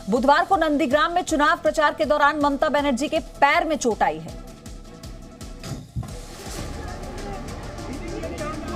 बुधवार को नंदीग्राम में चुनाव प्रचार के दौरान ममता बनर्जी के पैर में चोट आई है।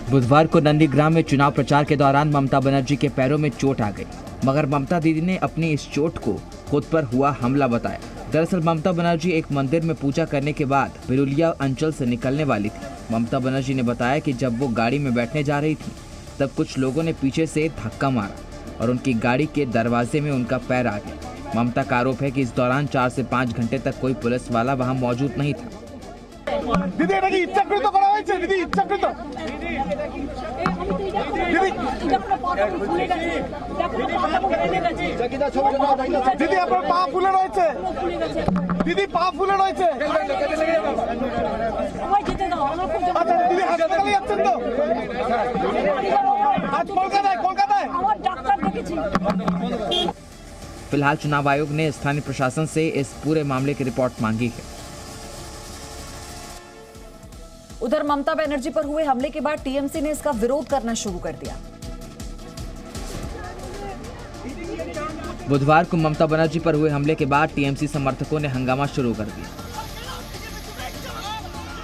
बुधवार को नंदीग्राम में चुनाव प्रचार के दौरान ममता बनर्जी के पैरों में चोट आ गई, मगर ममता दीदी ने अपनी इस चोट को खुद पर हुआ हमला बताया। दरअसल ममता बनर्जी एक मंदिर में पूजा करने के बाद बिरुलिया अंचल से निकलने वाली थी। ममता बनर्जी ने बताया कि जब वो गाड़ी में बैठने जा रही थी तब कुछ लोगों ने पीछे से धक्का मारा और उनकी गाड़ी के दरवाजे में उनका पैर आ गया। ममता का आरोप है कि इस दौरान 4 से 5 घंटे तक कोई पुलिस वाला वहां मौजूद नहीं था। फिलहाल चुनाव आयोग ने स्थानीय प्रशासन से इस पूरे मामले की रिपोर्ट मांगी है। उधर ममता बनर्जी पर हुए हमले के बाद टीएमसी ने इसका विरोध करना शुरू कर दिया। बुधवार को ममता बनर्जी पर हुए हमले के बाद टीएमसी समर्थकों ने हंगामा शुरू कर दिया।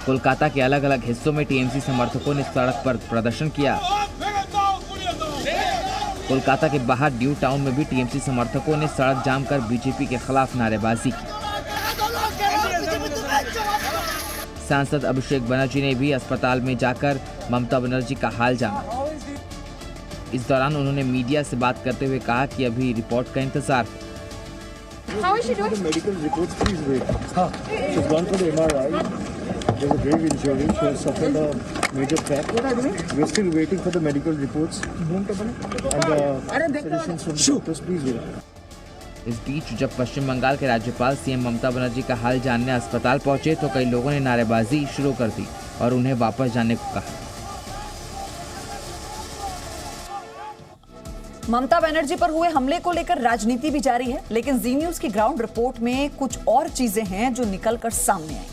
कोलकाता के अलग अलग हिस्सों में टीएमसी समर्थकों ने सड़क पर प्रदर्शन किया। कोलकाता के बाहर न्यू टाउन में भी टीएमसी समर्थकों ने सड़क जाम कर बीजेपी के खिलाफ नारेबाजी की। सांसद अभिषेक बनर्जी ने भी अस्पताल में जाकर ममता बनर्जी का हाल जाना। इस दौरान उन्होंने मीडिया से बात करते हुए कहा कि अभी रिपोर्ट का इंतजार है। There's a grave injury. She has suffered a major crack. We're still waiting for the medical reports and suggestions from the doctors. Please wait. इस बीच जब पश्चिम बंगाल के राज्यपाल सीएम ममता बनर्जी का हाल जानने अस्पताल पहुंचे तो कई लोगों ने नारेबाजी शुरू कर दी और उन्हें वापस जाने को कहा। ममता बनर्जी पर हुए हमले को लेकर राजनीति भी जारी है, लेकिन जी न्यूज की ग्राउंड रिपोर्ट में कुछ और चीजें हैं जो निकलकर सामने आई।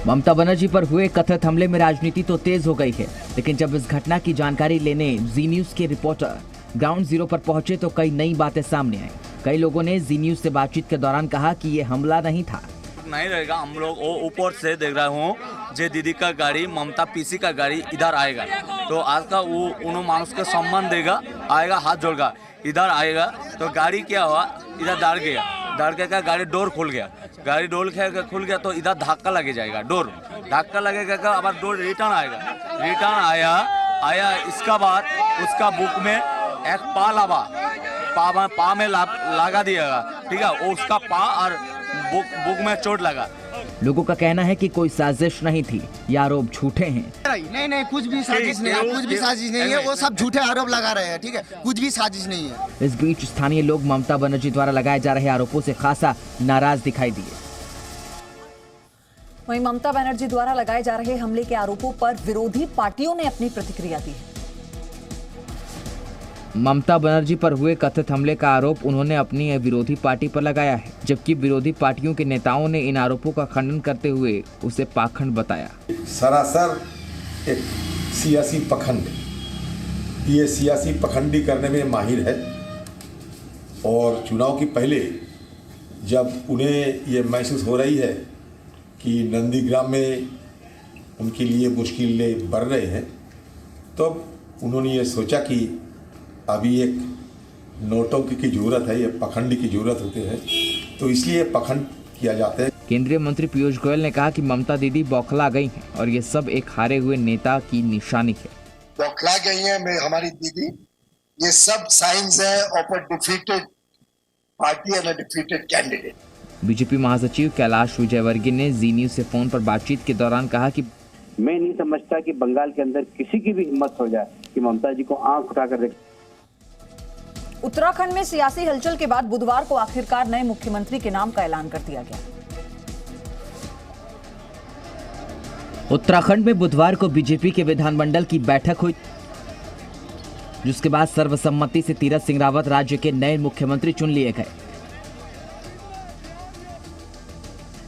ममता बनर्जी पर हुए कथित हमले में राजनीति तो तेज हो गई है, लेकिन जब इस घटना की जानकारी लेने जी न्यूज के रिपोर्टर ग्राउंड जीरो पर पहुंचे तो कई नई बातें सामने आई। कई लोगों ने जी न्यूज से बातचीत के दौरान कहा कि ये हमला नहीं था। नहीं रहेगा, हम लोग वो ऊपर से देख रहा हूँ जे दीदी का गाड़ी ममता पीसी का गाड़ी इधर आएगा तो आज का वो उन मानुष को सम्मान देगा, आएगा हाथ जोड़ेगा, इधर आएगा तो गाड़ी क्या हुआ इधर डर गया का गाड़ी डोर खुल गया, गाड़ी डोर खुल गया तो इधर धक्का लगे जाएगा, डोर धक्का लगेगा का अब डोर रिटर्न आया इसका बाद उसका बुक में एक पा में लगा दिएगा, ठीक है, वो उसका पा और बुक में चोट लगा। लोगों का कहना है कि कोई साजिश नहीं थी, ये आरोप झूठे हैं। नहीं कुछ भी साजिश नहीं है, कुछ भी साजिश नहीं है, वो सब झूठे आरोप लगा रहे हैं, ठीक है, कुछ भी साजिश नहीं है। इस बीच स्थानीय लोग ममता बनर्जी द्वारा लगाए जा रहे आरोपों से खासा नाराज दिखाई दिए। वहीं ममता बनर्जी द्वारा लगाए जा रहे हमले के आरोपों पर विरोधी पार्टियों ने अपनी प्रतिक्रिया दी है। ममता बनर्जी पर हुए कथित हमले का आरोप उन्होंने अपनी विरोधी पार्टी पर लगाया है, जबकि विरोधी पार्टियों के नेताओं ने इन आरोपों का खंडन करते हुए उसे पाखंड बताया। सरासर एक सियासी पखंड, ये सियासी पखंडी करने में माहिर है और चुनाव की पहले जब उन्हें ये महसूस हो रही है कि नंदीग्राम में उनके लिए मुश्किलें बढ़ रहे हैं तो उन्होंने ये सोचा कि अभी एक नोटों की जरूरत है, ये पखंडी की जरूरत होती है, तो इसलिए पखंड किया जाता है। केंद्रीय मंत्री पीयूष गोयल ने कहा कि ममता दीदी बौखला गई हैं और ये सब एक हारे हुए नेता की निशानी है। बौखला गई है हमारी दीदी, ये सब साइंस है of a defeated party and a defeated candidate. BJP महासचिव कैलाश विजयवर्गीय ने जी न्यूज से फोन पर बातचीत के दौरान कहा कि मैं नहीं समझता कि बंगाल के अंदर किसी की भी हिम्मत हो जाए कि ममता जी को आंख उठाकर देखे। उत्तराखंड में सियासी हलचल के बाद बुधवार को आखिरकार नए मुख्यमंत्री के नाम का ऐलान कर दिया गया। उत्तराखंड में बुधवार को बीजेपी के विधानमंडल की बैठक हुई, जिसके बाद सर्वसम्मति से तीरथ सिंह रावत राज्य के नए मुख्यमंत्री चुन लिए गए।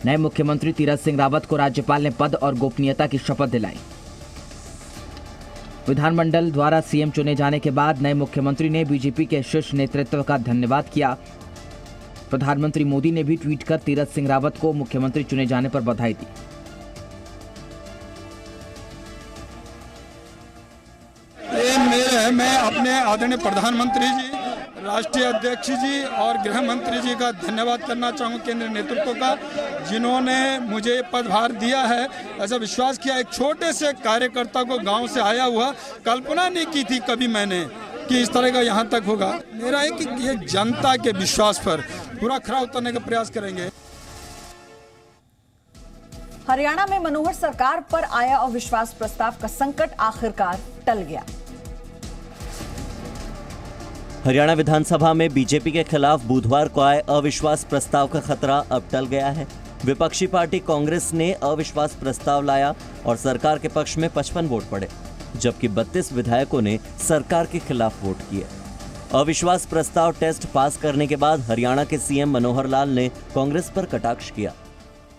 नए मुख्यमंत्री तीरथ सिंह रावत को राज्यपाल ने पद और गोपनीयता की शपथ दिलाई। विधानमंडल द्वारा सीएम चुने जाने के बाद नए मुख्यमंत्री ने बीजेपी के शीर्ष नेतृत्व का धन्यवाद किया। प्रधानमंत्री मोदी ने भी ट्वीट कर तीरथ सिंह रावत को मुख्यमंत्री चुने जाने पर बधाई दी। मैं अपने आदरणीय प्रधानमंत्री जी, राष्ट्रीय अध्यक्ष जी और गृह मंत्री जी का धन्यवाद करना चाहूँ, केंद्रीय नेतृत्व का, जिन्होंने मुझे पदभार दिया है। ऐसा विश्वास किया, एक छोटे से कार्यकर्ता को गांव से आया हुआ, कल्पना नहीं की थी कभी मैंने कि इस तरह का यहां तक होगा। मेरा है कि ये जनता के विश्वास पर पूरा खरा उतरने का प्रयास करेंगे। हरियाणा में मनोहर सरकार पर आया अविश्वास प्रस्ताव का संकट आखिरकार टल गया। हरियाणा विधानसभा में बीजेपी के खिलाफ बुधवार को आए अविश्वास प्रस्ताव का खतरा अब टल गया है। विपक्षी पार्टी कांग्रेस ने अविश्वास प्रस्ताव लाया और सरकार के पक्ष में 55 वोट पड़े, जबकि 32 विधायकों ने सरकार के खिलाफ वोट किए। अविश्वास प्रस्ताव टेस्ट पास करने के बाद हरियाणा के सीएम मनोहर लाल ने कांग्रेस पर कटाक्ष किया।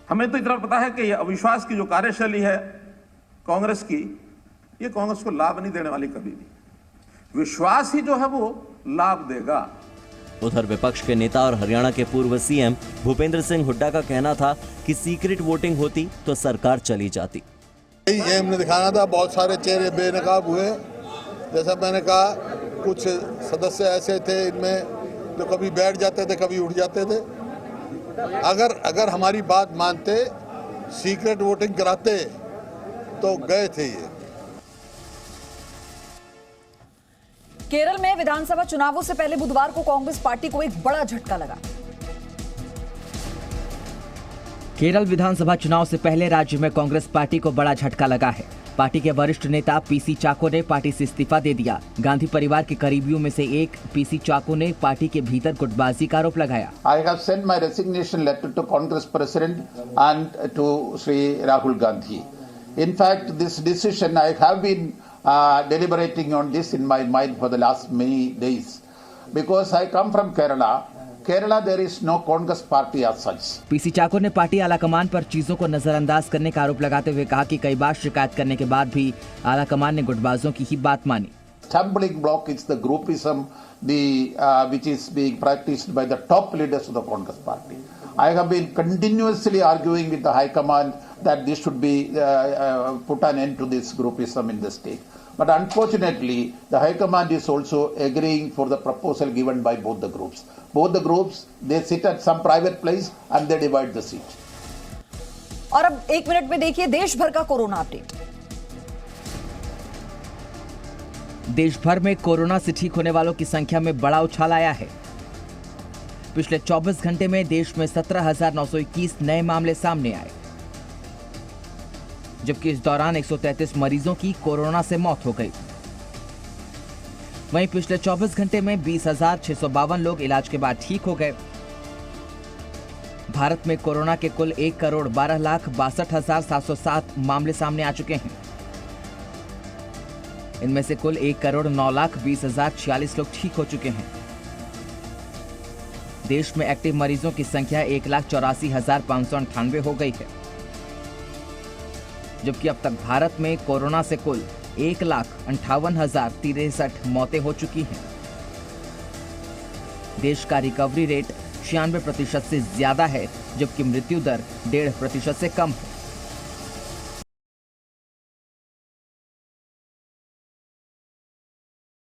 हमें तो इतना पता है कि ये अविश्वास की जो कार्यशैली है कांग्रेस की, ये कांग्रेस को लाभ नहीं देने वाली कभी भी। विश्वास ही जो है वो लाभ देगा। उधर विपक्ष के नेता और हरियाणा के पूर्व सीएम भूपेंद्र सिंह हुड्डा का कहना था कि सीक्रेट वोटिंग होती तो सरकार चली जाती। ये हमने दिखाना था, बहुत सारे चेहरे बेनकाब हुए। जैसा मैंने कहा, कुछ सदस्य ऐसे थे इनमें जो कभी बैठ जाते थे, कभी उठ जाते थे। अगर हमारी बात मानते, सीक्रेट वोटिंग कराते तो गए थे ये। केरल में विधानसभा चुनावों से पहले बुधवार को कांग्रेस पार्टी को एक बड़ा झटका लगा। केरल विधानसभा चुनाव से पहले राज्य में कांग्रेस पार्टी को बड़ा झटका लगा है। पार्टी के वरिष्ठ नेता पीसी चाको ने पार्टी से इस्तीफा दे दिया। गांधी परिवार के करीबियों में से एक पीसी चाको ने पार्टी के भीतर गुटबाजी का आरोप लगाया। I have sent my resignation letter to Congress President and to Sri Rahul Gandhi. In fact, this decision I have been deliberating on this in my mind for the last many days, because I come from Kerala. Kerala there is no Congress party as such. PC Chacko ने party आलाकमान पर चीजों को नजरअंदाज करने का आरोप लगाते हुए कहा कि कई बार शिकायत करने के बाद भी आलाकमान ने गुटबाजों की ही बात मानी। Stumbling block is the groupism, which is being practiced by the top leaders of the Congress party. I have been continuously arguing with the High Command that this should be put an end to this groupism in the state. But unfortunately, the High Command is also agreeing for the proposal given by both the groups. Both the groups, they sit at some private place and they divide the seat. और अब 1 minute में देखिए देश भर का corona update. देश भर में कोरोना से ठीक होने वालों की संख्या में बड़ा उछाल आया है। पिछले 24 घंटे में देश में 17,921 नए मामले सामने आए, जबकि इस दौरान 133 मरीजों की कोरोना से मौत हो गई। वहीं पिछले 24 घंटे में 20,652 लोग इलाज के बाद ठीक हो गए। भारत में कोरोना के कुल 1,12,62,707 मामले सामने आ चुके हैं। इनमें से कुल 1,09,20,046 लोग ठीक हो चुके हैं। देश में एक्टिव मरीजों की संख्या 1,84,598 हो गई है, जबकि अब तक भारत में कोरोना से कुल 1,58,063 मौतें हो चुकी हैं। देश का रिकवरी रेट 96% से ज्यादा है, जबकि मृत्यु दर 1.5% से कम है।